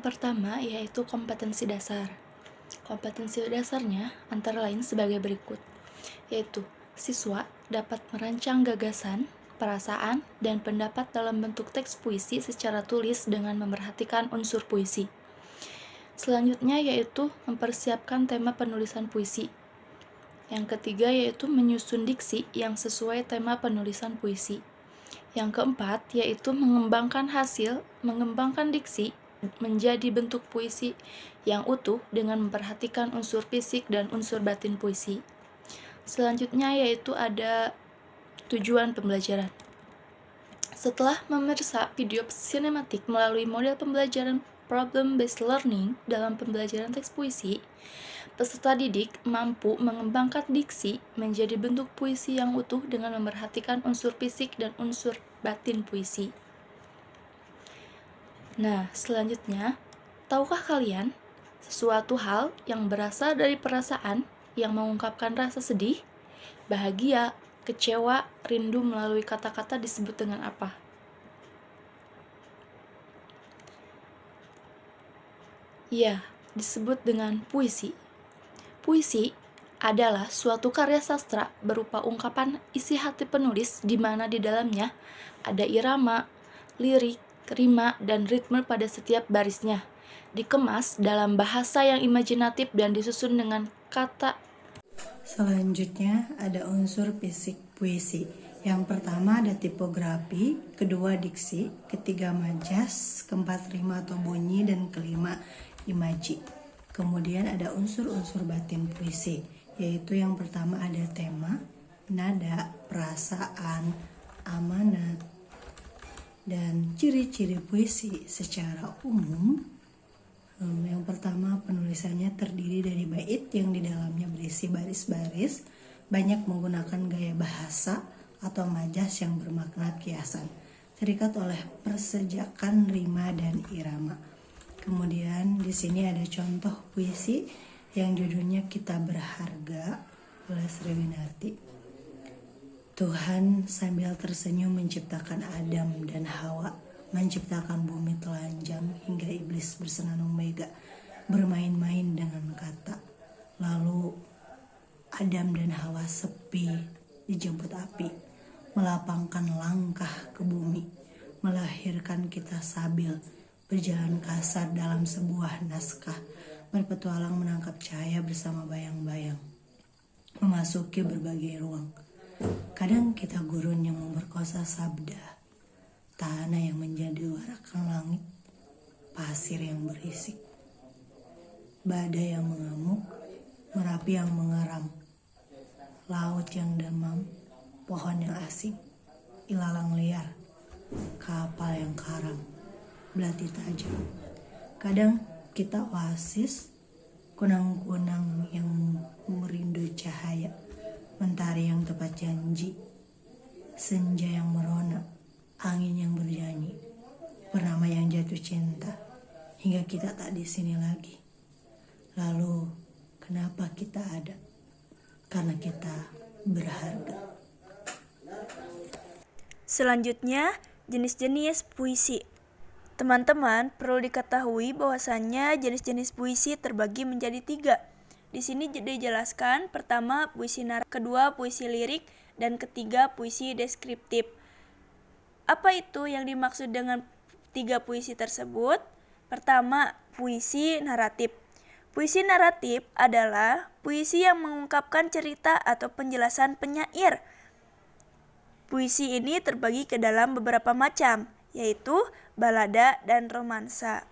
pertama yaitu kompetensi dasar. Kompetensi dasarnya antara lain sebagai berikut, yaitu siswa dapat merancang gagasan, perasaan, dan pendapat dalam bentuk teks puisi secara tulis dengan memerhatikan unsur puisi. Selanjutnya yaitu mempersiapkan tema penulisan puisi. Yang ketiga yaitu menyusun diksi yang sesuai tema penulisan puisi. Yang keempat yaitu mengembangkan diksi menjadi bentuk puisi yang utuh dengan memperhatikan unsur fisik dan unsur batin puisi. Selanjutnya yaitu ada tujuan pembelajaran. Setelah memeriksa video sinematik melalui model pembelajaran problem-based learning dalam pembelajaran teks puisi, peserta didik mampu mengembangkan diksi menjadi bentuk puisi yang utuh dengan memerhatikan unsur fisik dan unsur batin puisi. Nah, selanjutnya, tahukah kalian sesuatu hal yang berasal dari perasaan yang mengungkapkan rasa sedih, bahagia, kecewa, rindu melalui kata-kata disebut dengan apa? Ya, disebut dengan puisi. Puisi adalah suatu karya sastra berupa ungkapan isi hati penulis di mana di dalamnya ada irama, lirik, rima, dan ritme pada setiap barisnya, dikemas dalam bahasa yang imajinatif dan disusun dengan kata. Selanjutnya ada unsur fisik puisi. Yang pertama ada tipografi, kedua diksi, ketiga majas, keempat rima atau bunyi, dan kelima imaji. Kemudian ada unsur-unsur batin puisi, yaitu yang pertama ada tema, nada, perasaan, amanat, dan ciri-ciri puisi secara umum. Yang pertama, penulisannya terdiri dari bait yang di dalamnya berisi baris-baris, banyak menggunakan gaya bahasa atau majas yang bermakna kiasan, terikat oleh persejakan rima dan irama. Kemudian di sini ada contoh puisi yang judulnya Kita Berharga oleh Sriwinarti. Tuhan sambil tersenyum menciptakan Adam dan Hawa, menciptakan bumi telanjang hingga iblis bersenandung mega, bermain-main dengan kata. Lalu Adam dan Hawa sepi dijemput api, melapangkan langkah ke bumi, melahirkan kita Sabil, berjalan kasar dalam sebuah naskah, berpetualang menangkap cahaya bersama bayang-bayang, memasuki berbagai ruang. Kadang kita gurun yang memperkosa sabda, tanah yang menjadi warakan langit, pasir yang berisik, badai yang mengamuk, merapi yang mengeram, laut yang demam, pohon yang asing, ilalang liar, kapal yang karam, belati tajam. Kadang kita oasis, kunang-kunang yang merindu cahaya, mentari yang tepat janji, senja yang merona, angin yang bernyanyi, purnama yang jatuh cinta, hingga kita tak di sini lagi. Lalu, kenapa kita ada? Karena kita berharga. Selanjutnya, jenis-jenis puisi. Teman-teman perlu diketahui bahwasannya jenis-jenis puisi terbagi menjadi 3. Di sini dijelaskan, pertama puisi naratif, kedua puisi lirik, dan ketiga puisi deskriptif. Apa itu yang dimaksud dengan 3 puisi tersebut? Pertama, puisi naratif. Puisi naratif adalah puisi yang mengungkapkan cerita atau penjelasan penyair. Puisi ini terbagi ke dalam beberapa macam, yaitu balada dan romansa.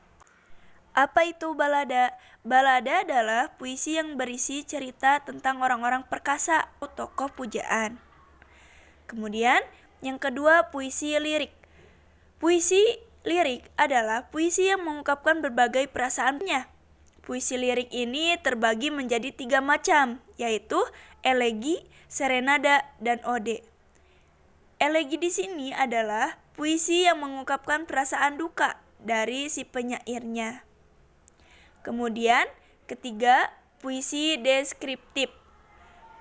Apa itu balada? Balada adalah puisi yang berisi cerita tentang orang-orang perkasa atau tokoh pujaan. Kemudian, yang kedua puisi lirik. Puisi lirik adalah puisi yang mengungkapkan berbagai perasaannya. Puisi lirik ini terbagi menjadi 3 macam, yaitu elegi, serenada, dan ode. Elegi di sini adalah puisi yang mengungkapkan perasaan duka dari si penyairnya. Kemudian, ketiga, puisi deskriptif.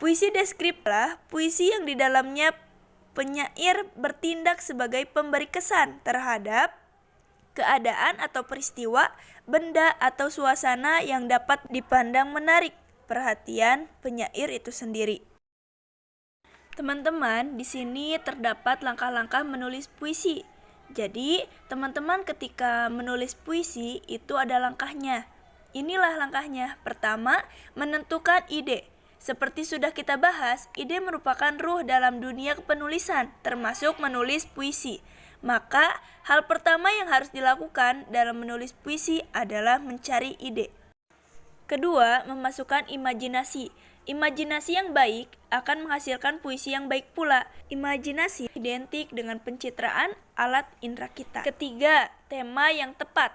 Puisi deskriptif adalah puisi yang di dalamnya penyair bertindak sebagai pemberi kesan terhadap keadaan atau peristiwa, benda atau suasana yang dapat dipandang menarik perhatian penyair itu sendiri. Teman-teman, di sini terdapat langkah-langkah menulis puisi. Jadi, teman-teman ketika menulis puisi itu ada langkahnya. Inilah langkahnya. Pertama, menentukan ide. Seperti sudah kita bahas, ide merupakan ruh dalam dunia penulisan, termasuk menulis puisi. Maka, hal pertama yang harus dilakukan dalam menulis puisi adalah mencari ide. Kedua, memasukkan imajinasi. Imajinasi yang baik akan menghasilkan puisi yang baik pula. Imajinasi identik dengan pencitraan alat indera kita. Ketiga, tema yang tepat.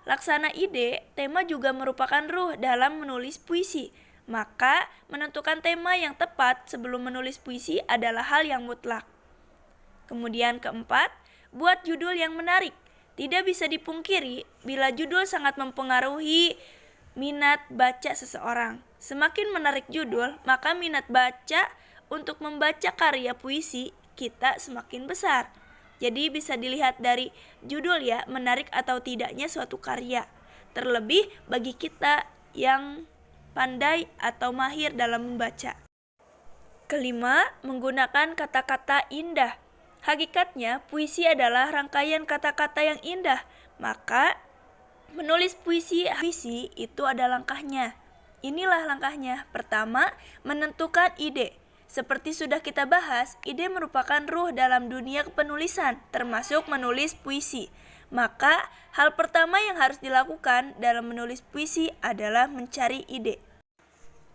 Laksana ide, tema juga merupakan ruh dalam menulis puisi. Maka, menentukan tema yang tepat sebelum menulis puisi adalah hal yang mutlak. Kemudian keempat, buat judul yang menarik. Tidak bisa dipungkiri bila judul sangat mempengaruhi minat baca seseorang. Semakin menarik judul, maka minat baca untuk membaca karya puisi kita semakin besar. Jadi bisa dilihat dari judul ya, menarik atau tidaknya suatu karya. Terlebih bagi kita yang pandai atau mahir dalam membaca. Kelima, menggunakan kata-kata indah. Hakikatnya, puisi adalah rangkaian kata-kata yang indah. Maka, menulis puisi itu ada langkahnya. Inilah langkahnya. Pertama, menentukan ide. Seperti sudah kita bahas, ide merupakan ruh dalam dunia penulisan, termasuk menulis puisi. Maka, hal pertama yang harus dilakukan dalam menulis puisi adalah mencari ide.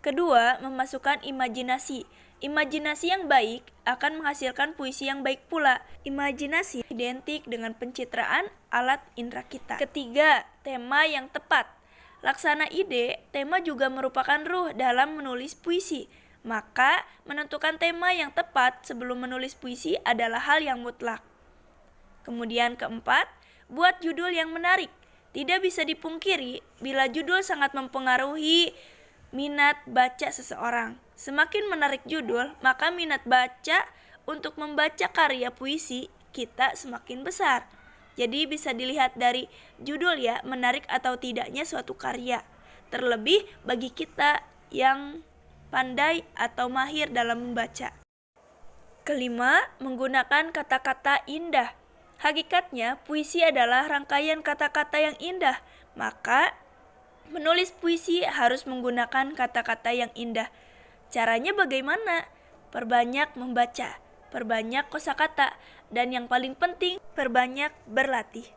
Kedua, memasukkan imajinasi. Imajinasi yang baik akan menghasilkan puisi yang baik pula. Imajinasi identik dengan pencitraan alat indera kita. Ketiga, tema yang tepat. Laksana ide, tema juga merupakan ruh dalam menulis puisi. Maka, menentukan tema yang tepat sebelum menulis puisi adalah hal yang mutlak. Kemudian keempat, buat judul yang menarik. Tidak bisa dipungkiri bila judul sangat mempengaruhi minat baca seseorang. Semakin menarik judul, maka minat baca untuk membaca karya puisi kita semakin besar. Jadi bisa dilihat dari judul ya, menarik atau tidaknya suatu karya. Terlebih bagi kita yang pandai atau mahir dalam membaca. Kelima, menggunakan kata-kata indah. Hakikatnya, puisi adalah rangkaian kata-kata yang indah. Maka, menulis puisi harus menggunakan kata-kata yang indah. Caranya bagaimana? Perbanyak membaca, perbanyak kosakata, dan yang paling penting, perbanyak berlatih.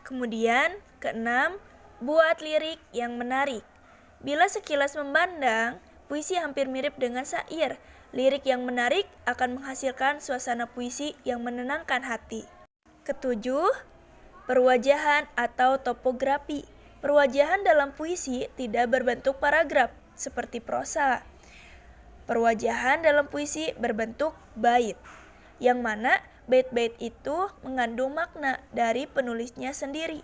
Kemudian, keenam, buat lirik yang menarik. Bila sekilas memandang, puisi hampir mirip dengan syair. Lirik yang menarik akan menghasilkan suasana puisi yang menenangkan hati. Ketujuh, perwajahan atau topografi. Perwajahan dalam puisi tidak berbentuk paragraf seperti prosa. Perwajahan dalam puisi berbentuk bait, yang mana bait-bait itu mengandung makna dari penulisnya sendiri.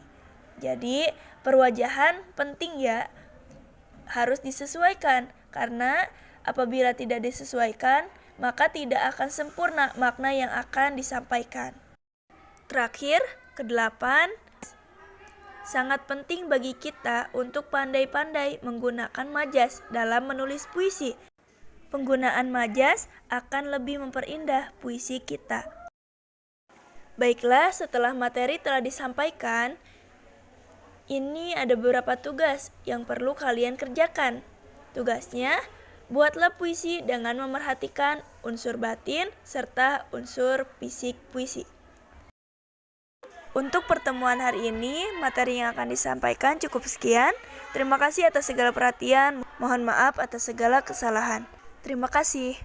Jadi, perwajahan penting ya, harus disesuaikan, karena apabila tidak disesuaikan, maka tidak akan sempurna makna yang akan disampaikan. Terakhir, kedelapan, sangat penting bagi kita untuk pandai-pandai menggunakan majas dalam menulis puisi. Penggunaan majas akan lebih memperindah puisi kita. Baiklah, setelah materi telah disampaikan, ini ada beberapa tugas yang perlu kalian kerjakan. Tugasnya, buatlah puisi dengan memerhatikan unsur batin serta unsur fisik puisi. Untuk pertemuan hari ini, materi yang akan disampaikan cukup sekian. Terima kasih atas segala perhatian. Mohon maaf atas segala kesalahan. Terima kasih.